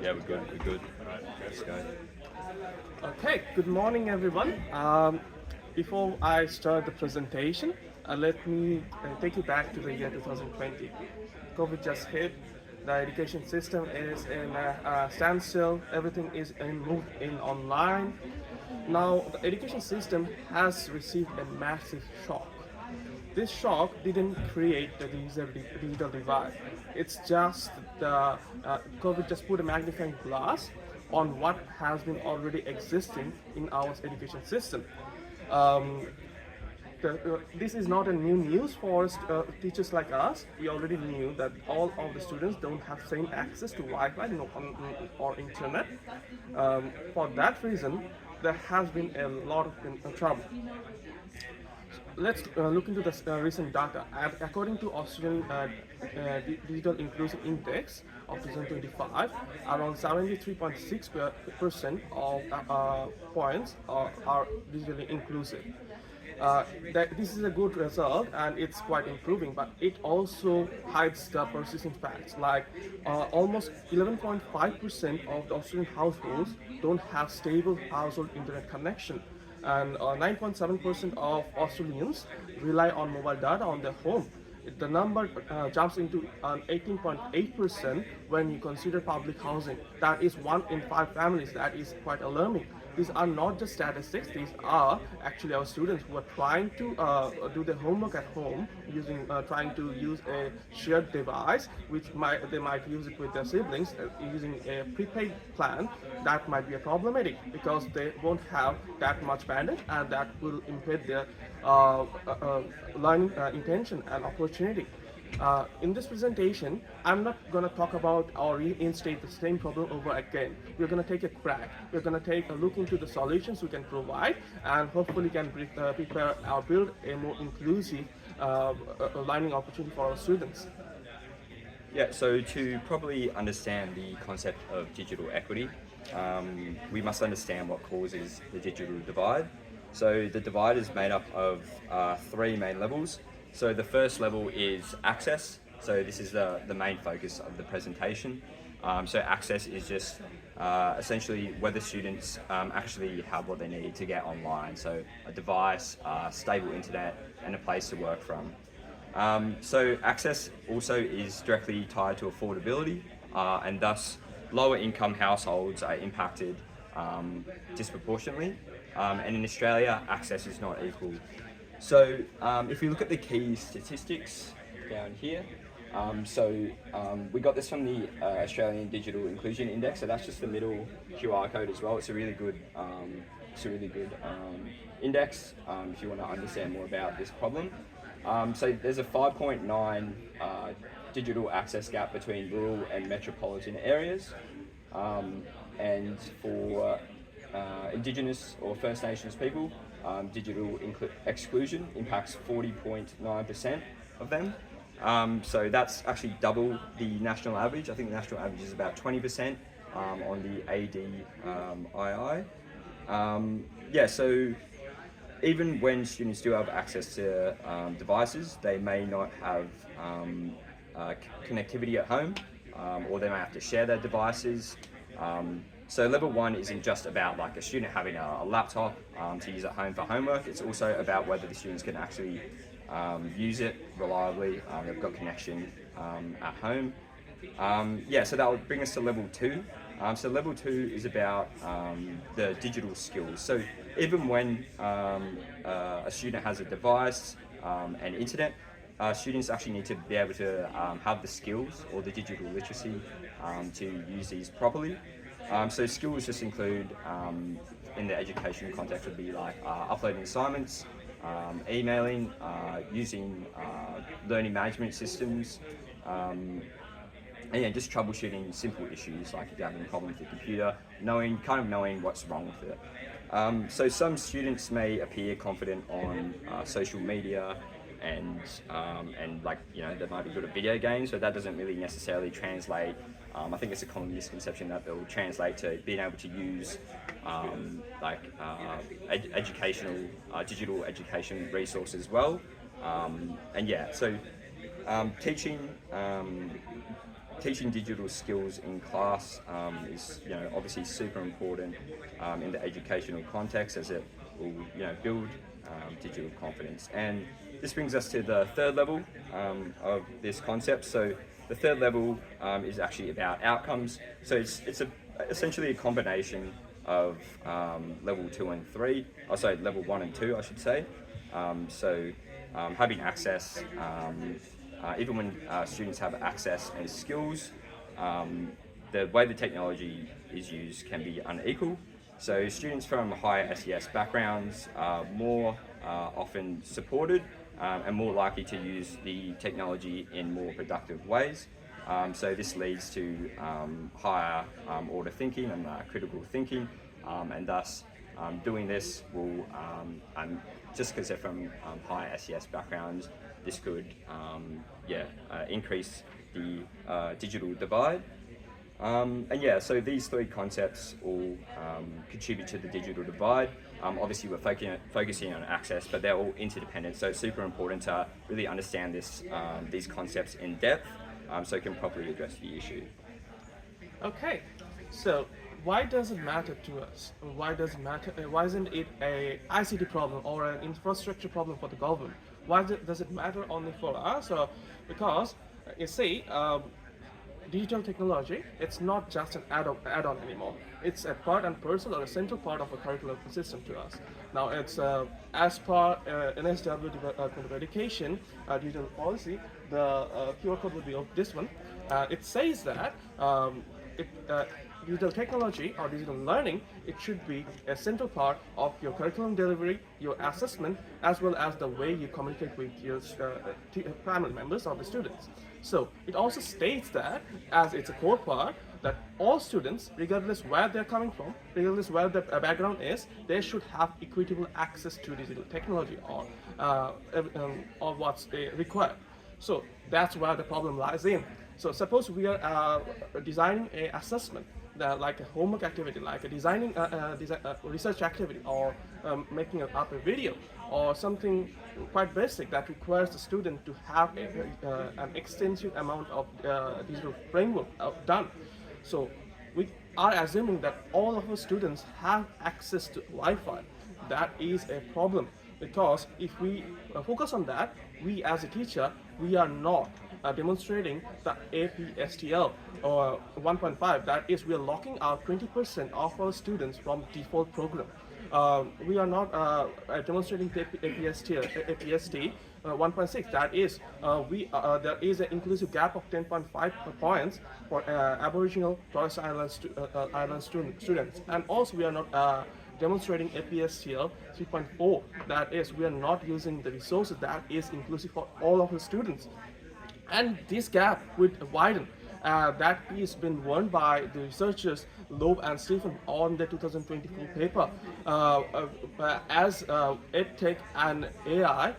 Yeah, we're good. We're good. Let's go. Okay, good morning everyone. Before I start the presentation, let me take you back to the year 2020. COVID just hit, the education system is in a standstill, everything is moved in online. Now, the education system has received a massive shock. This shock didn't create the digital divide. It's just the COVID just put a magnifying glass on what has been already existing in our education system. Um, this is not a new news for teachers like us. We already knew that all of the students don't have same access to Wi-Fi or internet. For that reason, there has been a lot of trouble. Let's look into the recent data. According to Australian Digital Inclusion Index of 2025, around 73.6% of points are digitally inclusive. This is a good result and it's quite improving, but it also hides the persistent facts like almost 11.5% of the Australian households don't have stable household internet connection, and 9.7% of Australians rely on mobile data on their home. The number jumps into 18.8% when you consider public housing. That is 1 in 5 families. That is quite alarming. These are not just statistics, these are actually our students who are trying to do their homework at home trying to use a shared device, which they might use it with their siblings using a prepaid plan. That might be a problematic because they won't have that much bandwidth, and that will impede their learning intention and opportunity. In this presentation, I'm not going to talk about or reinstate the same problem over again. We're going to take a crack. We're going to take a look into the solutions we can provide, and hopefully can prepare or build a more inclusive learning opportunity for our students. Yeah, so to properly understand the concept of digital equity, we must understand what causes the digital divide. So the divide is made up of 3 main levels. So the first level is access. So this is the main focus of the presentation. So access is just essentially whether students actually have what they need to get online. So a device, stable internet, and a place to work from. So access also is directly tied to affordability, and thus lower income households are impacted disproportionately. And in Australia, access is not equal. So if you look at the key statistics down here, we got this from the Australian Digital Inclusion Index. So that's just the middle QR code as well. It's a really good, index if you want to understand more about this problem. So there's a 5.9 digital access gap between rural and metropolitan areas, and for Indigenous or First Nations people, digital exclusion impacts 40.9% of them. So that's actually double the national average. I think the national average is about 20% on the ADII. So even when students do have access to devices, they may not have connectivity at home, or they may have to share their devices. So level 1 isn't just about like a student having a laptop to use at home for homework. It's also about whether the students can actually use it reliably. They've got connection at home. So that would bring us to level 2. So level 2 is about the digital skills. So even when a student has a device and internet, students actually need to be able to have the skills or the digital literacy to use these properly. So skills just include, in the education context, would be like uploading assignments, emailing, using learning management systems, and just troubleshooting simple issues like if you're having a problem with your computer, knowing what's wrong with it. So some students may appear confident on social media and they might be good at video games, but that doesn't really necessarily translate. I think it's a common misconception that they'll translate to being able to use educational digital education resources well. Teaching teaching digital skills in class is obviously super important in the educational context, as it will build digital confidence. And this brings us to the third level of this concept. So the third level is actually about outcomes. So it's essentially a combination of level 2 and 3, level 1 and 2, I should say. Having access, even when students have access and skills, the way the technology is used can be unequal. So students from higher SES backgrounds are more often supported and more likely to use the technology in more productive ways. So this leads to higher order thinking and critical thinking, and thus doing this will, just because they're from high SES backgrounds, this could increase the digital divide. So these three concepts all contribute to the digital divide. Obviously we're focusing on access, but they're all interdependent, so it's super important to really understand these concepts in depth so it can properly address the issue. Okay, so why does it matter to us? Why does it matter? Why isn't it a ICT problem or an infrastructure problem for the government? Why does it matter only for us? Because you see, digital technology, it's not just an add-on anymore. It's a part and parcel or a central part of a curriculum system to us. Now, it's as per NSW Department of Education digital policy, the QR code will be of this one. It says that digital technology or digital learning, it should be a central part of your curriculum delivery, your assessment, as well as the way you communicate with your family members or the students. So it also states that, as it's a core part, that all students, regardless where they're coming from, regardless where their background is, they should have equitable access to digital technology or what's required. So that's where the problem lies in. So suppose we are designing a assessment, like a homework activity, like a designing research activity, or making up a video, or something quite basic that requires the student to have an extensive amount of digital framework done. So we are assuming that all of our students have access to Wi-Fi. That is a problem, because if we focus on that, we as a teacher, we are not demonstrating the APSTL or 1.5. That is, we are locking out 20% of our students from default program. We are not demonstrating the APST 1.6. That is, there is an inclusive gap of 10.5 points for Aboriginal Torres Island students, and also we are not demonstrating APSTL 3.4. That is, we are not using the resources that is inclusive for all of the students. And this gap would widen. That is been warned by the researchers Loeb and Stephen on the 2024 paper. As EdTech and AI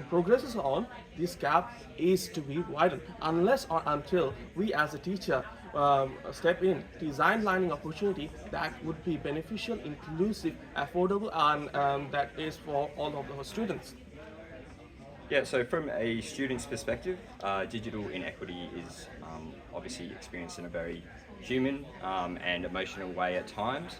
progresses on, this gap is to be widened unless or until we as a teacher step in, design learning opportunity that would be beneficial, inclusive, affordable, and that is for all of our students. Yeah, so from a student's perspective, digital inequity is obviously experienced in a very human and emotional way at times.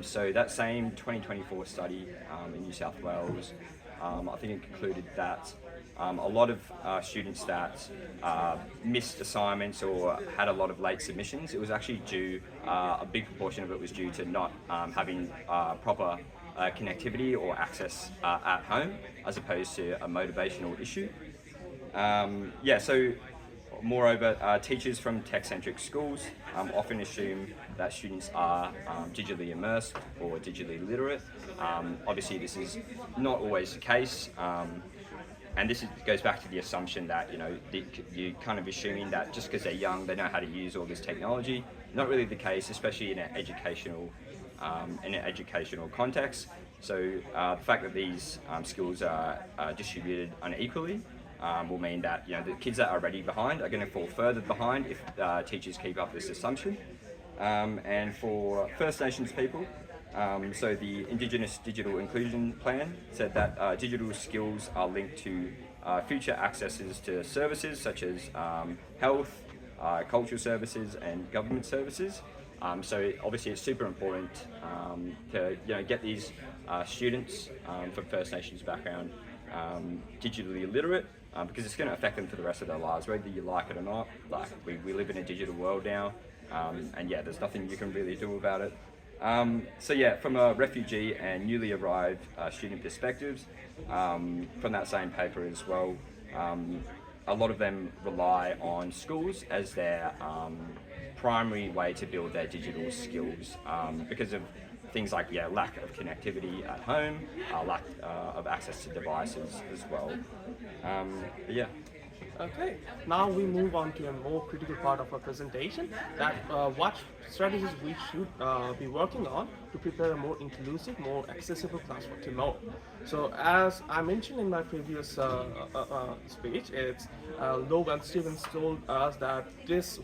So that same 2024 study in New South Wales, I think it concluded that a lot of students that missed assignments or had a lot of late submissions, it was actually due, a big proportion of it was due to not having proper connectivity or access at home, as opposed to a motivational issue. So moreover, teachers from tech-centric schools often assume that students are digitally immersed or digitally literate. Obviously this is not always the case, and this goes back to the assumption that you're kind of assuming that just because they're young they know how to use all this technology. Not really the case, especially in an educational context. So the fact that these skills are distributed unequally will mean that the kids that are already behind are going to fall further behind if teachers keep up this assumption. And for First Nations people, so the Indigenous Digital Inclusion Plan said that digital skills are linked to future accesses to services such as health, cultural services and government services. So obviously it's super important to get these students from First Nations background digitally literate, because it's going to affect them for the rest of their lives, whether you like it or not. Like we live in a digital world now, and yeah, there's nothing you can really do about it. So yeah, from a refugee and newly arrived student perspectives, from that same paper as well, a lot of them rely on schools as their primary way to build their digital skills, because of things like lack of connectivity at home, lack of access to devices as well. But yeah. Okay, now we move on to a more critical part of our presentation, that what strategies we should be working on to prepare a more inclusive, more accessible classroom tomorrow. So as I mentioned in my previous speech, it's Loeb and Stevens told us that this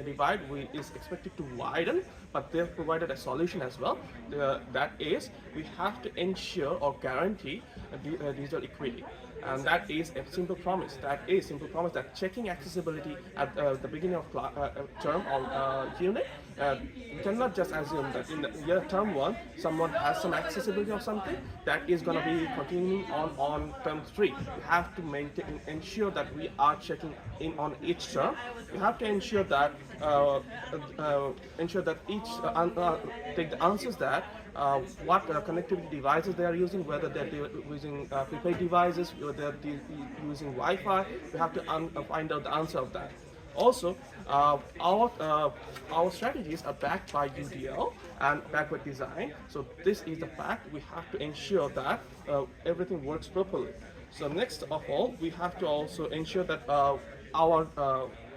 divide is expected to widen, but they've provided a solution as well. That is, we have to ensure or guarantee digital equity. And that is a simple promise. That checking accessibility at the beginning of term or unit, you cannot just assume that in the year term 1 someone has some accessibility of something that is going to be continuing on term 3. You have to ensure that we are checking in on each term. You have to ensure that each take the answers that what connectivity devices they are using, whether they're using prepaid devices, whether they're using Wi-Fi. We have to find out the answer of that. Also, our strategies are backed by UDL and backward design. So this is the fact. We have to ensure that everything works properly. So next of all, we have to also ensure that our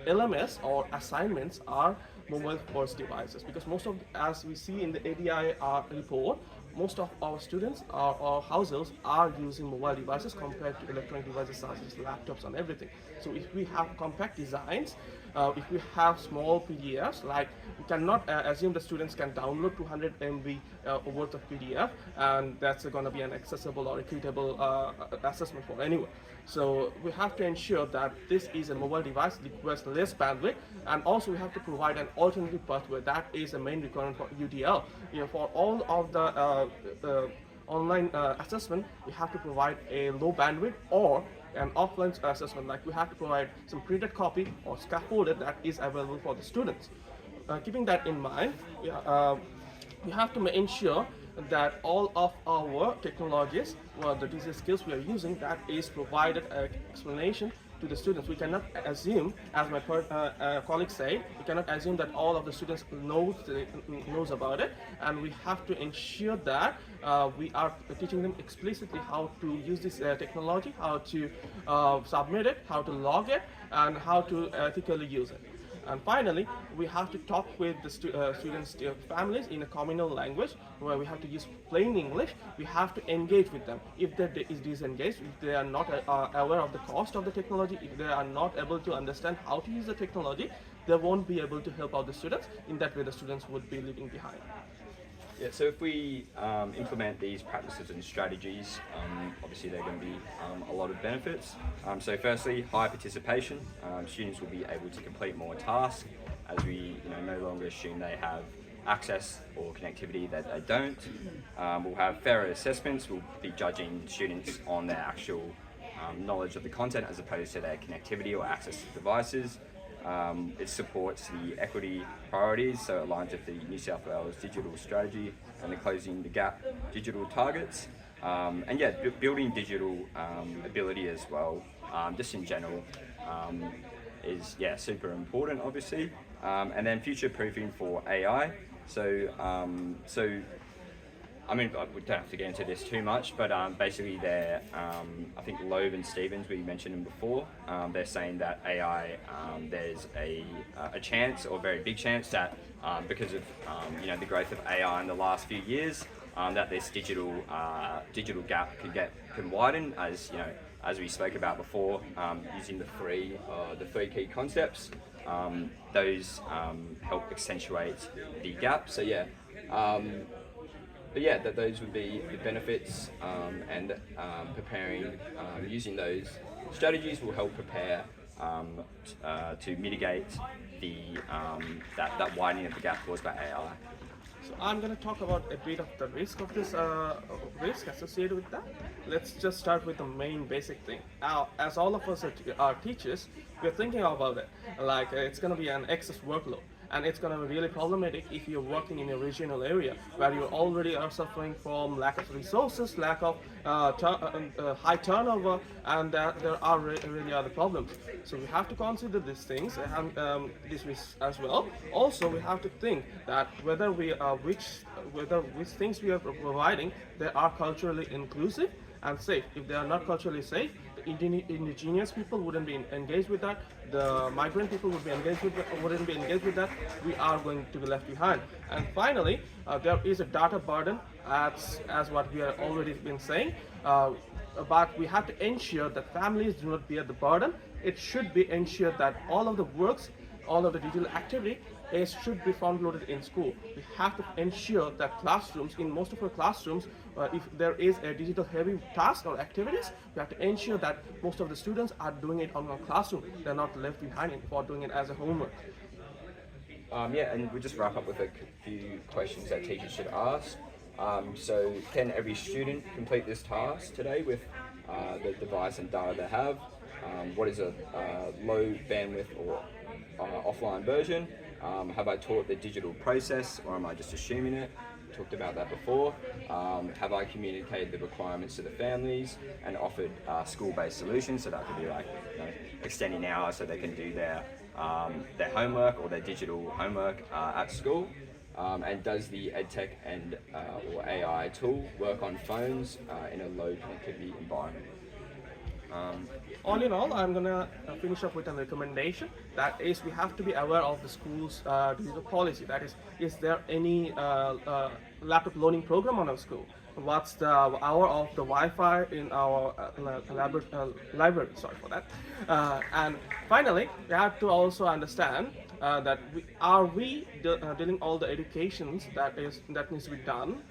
LMS or assignments are mobile first devices, because most of, as we see in the ADI report, most of our students or households are using mobile devices compared to electronic devices such as laptops and everything. So if we have compact designs, if we have small PDFs, like we cannot assume the students can download 200 MB worth of PDF, and that's going to be an accessible or equitable assessment for anyone. So we have to ensure that this is a mobile device, requires less bandwidth, and also we have to provide an alternative pathway. That is a main requirement for UDL. For all of the online assessment, we have to provide a low bandwidth or an offline assessment, like we have to provide some printed copy or scaffolded that is available for the students. Keeping that in mind, we have to ensure that all of our technologies, the digital skills we are using, that is provided explanation to the students. We cannot assume, as my colleague said, we cannot assume that all of the students knows about it, and we have to ensure that we are teaching them explicitly how to use this technology, how to submit it, how to log it, and how to ethically use it. And finally, we have to talk with the students' families in a communal language, where we have to use plain English. We have to engage with them. If they is disengaged, if they are not aware of the cost of the technology, if they are not able to understand how to use the technology, they won't be able to help out the students. In that way, the students would be leaving behind. Yeah, so if we implement these practices and strategies, obviously there are going to be a lot of benefits. So firstly, high participation. Students will be able to complete more tasks, as we no longer assume they have access or connectivity that they don't. We'll have fairer assessments. We'll be judging students on their actual knowledge of the content as opposed to their connectivity or access to devices. It supports the equity priorities, so it aligns with the New South Wales digital strategy and the closing the gap digital targets. And yeah, building digital ability as well, just in general, is super important, obviously. And then future proofing for AI. So I mean, we don't have to get into this too much, but basically they're, I think Loeb and Stevens, we mentioned them before, they're saying that AI, there's a chance, or a very big chance, that because of the growth of AI in the last few years, that this digital gap can widen, as we spoke about before, using the three key concepts. Those help accentuate the gap. So yeah. But yeah, those would be the benefits, and preparing, using those strategies will help prepare to mitigate the that widening of the gap caused by AI? So I'm going to talk about a bit of the risk of this risk associated with that. Let's just start with the main basic thing. Now, as all of us are teachers, we're thinking about it like it's going to be an excess workload. And it's going to be really problematic if you're working in a regional area where you already are suffering from lack of resources, lack of high turnover, and there are really other problems. So we have to consider these things and this risk as well. Also, we have to think that whether which things we are providing, they are culturally inclusive and safe. If they are not culturally safe, the indigenous people wouldn't be engaged with that. The migrant people wouldn't be engaged with that. We are going to be left behind. And finally, there is a data burden, as what we have already been saying. But we have to ensure that families do not bear the burden. It should be ensured that all of the works, all of the digital activity should be front-loaded in school. We have to ensure that classrooms, in most of our classrooms, if there is a digital-heavy task or activities, we have to ensure that most of the students are doing it on our classroom. They're not left behind for doing it as a homework. Yeah, and we'll just wrap up with a few questions that teachers should ask. So, can every student complete this task today with the device and data they have? What is a low bandwidth or offline version? Have I taught the digital process, or am I just assuming it? Talked about that before. Have I communicated the requirements to the families and offered school-based solutions? So that could be like extending hours so they can do their homework or their digital homework at school. And does the EdTech and or AI tool work on phones in a low connectivity environment? All in all, I'm gonna finish up with a recommendation. That is, we have to be aware of the school's digital policy. That is there any laptop loaning program on our school? What's the hour of the Wi-Fi in our library? Sorry for that. And finally, we have to also understand that we dealing all the educations that needs to be done,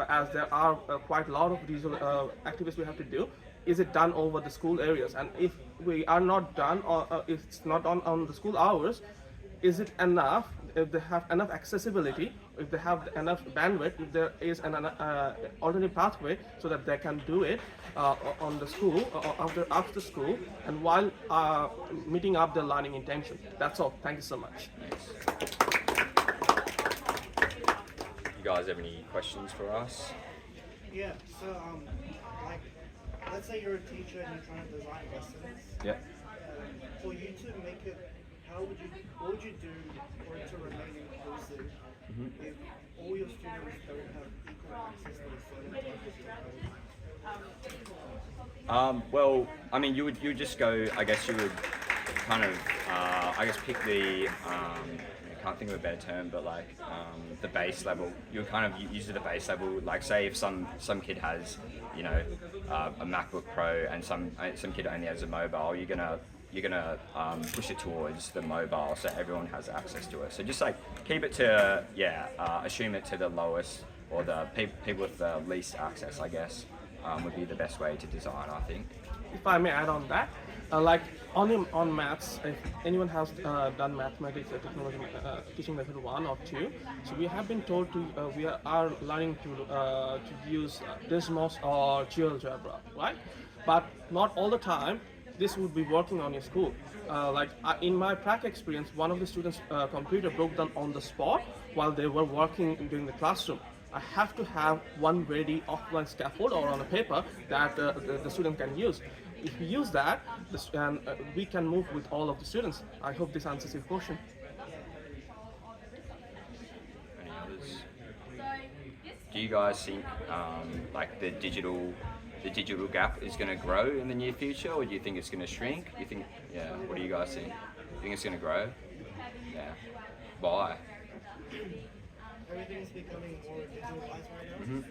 as there are quite a lot of digital activities we have to do. Is it done over the school areas? And if we are not done, or if it's not on the school hours, is it enough? If they have enough accessibility, if they have enough bandwidth, if there is an alternative pathway so that they can do it on the school or after school, and while meeting up their learning intention. That's all. Thank you so much. Thanks. You guys have any questions for us? Yeah, so like, let's say you're a teacher and you're trying to design lessons. Yep. For you to make it, what would you do for it to remain inclusive if all your students don't have equal access to a certain type of code? Well, I mean, you would just go. I guess you would kind of, pick the. I can't think of a better term, but like the base level. You would kind of use it at the base level. Like, say if some kid has, a MacBook Pro and some kid only has a mobile, you're gonna push it towards the mobile so everyone has access to it. So just like keep it to assume it to the lowest, or the people with the least access, I guess, would be the best way to design, I think. If I may add on that, like on maths, if anyone has done mathematics or technology teaching method 1 or 2, so we have been told we are learning to use Desmos or GeoGebra, right? But not all the time this would be working on your school. In my prac experience, one of the students' computer broke down on the spot while they were working during the classroom. I have to have one ready offline scaffold or on a paper that the student can use. If we use that, we can move with all of the students. I hope this answers your question. Any others? Do you guys think the digital gap is going to grow in the near future, or do you think it's going to shrink? You think? Yeah. What do you guys think? You think it's going to grow? Yeah. Why? Everything's becoming more digitalized right now.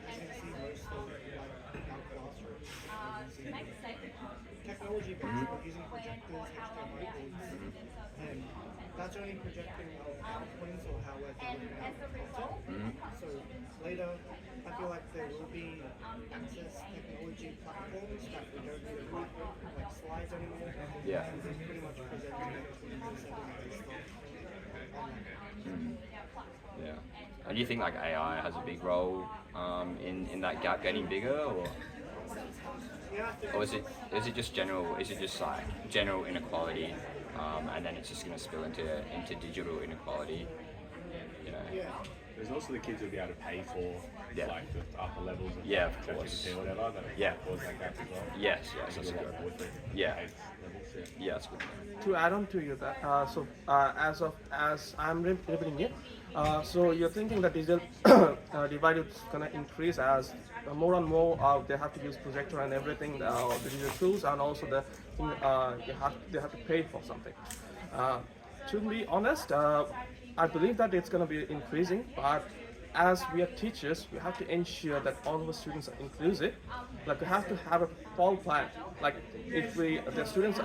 As you can see, most of our classrooms are using technology based. We're using projectors, HDMI boards, and that's only projecting our PowerPoints or how we're delivering our content. So later, I feel like there will be access technology platforms that we don't need to write, like slides anymore. Yeah. They pretty much present based on Yeah. And do you think like AI has a big role in that gap getting bigger, Yeah, I think or is it just general? Is it just like general inequality, and then it's just going to spill into digital inequality? You know. yeah. There's also the kids who'll be able to pay for Yeah. like the upper levels of Yeah, of ChatGPT course. or whatever that Yeah. cause that gap as well. Yes, yes, that's There's a a good. lot with the Yeah. paid levels, yeah. Yeah, that's good. To add on to you that as I'm repeating it, so you're thinking that digital divide is gonna increase as more and more they have to use projector and everything, the digital tools, and also they have to pay for something. To be honest, I believe that it's gonna be increasing, but as we are teachers, we have to ensure that all of the students are inclusive. Like we have to have a fall plan. Like if the students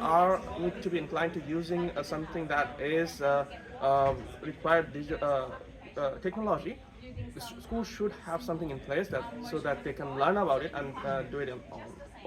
need to be inclined to using something that is required technology, the school should have something in place so that they can learn about it and do it on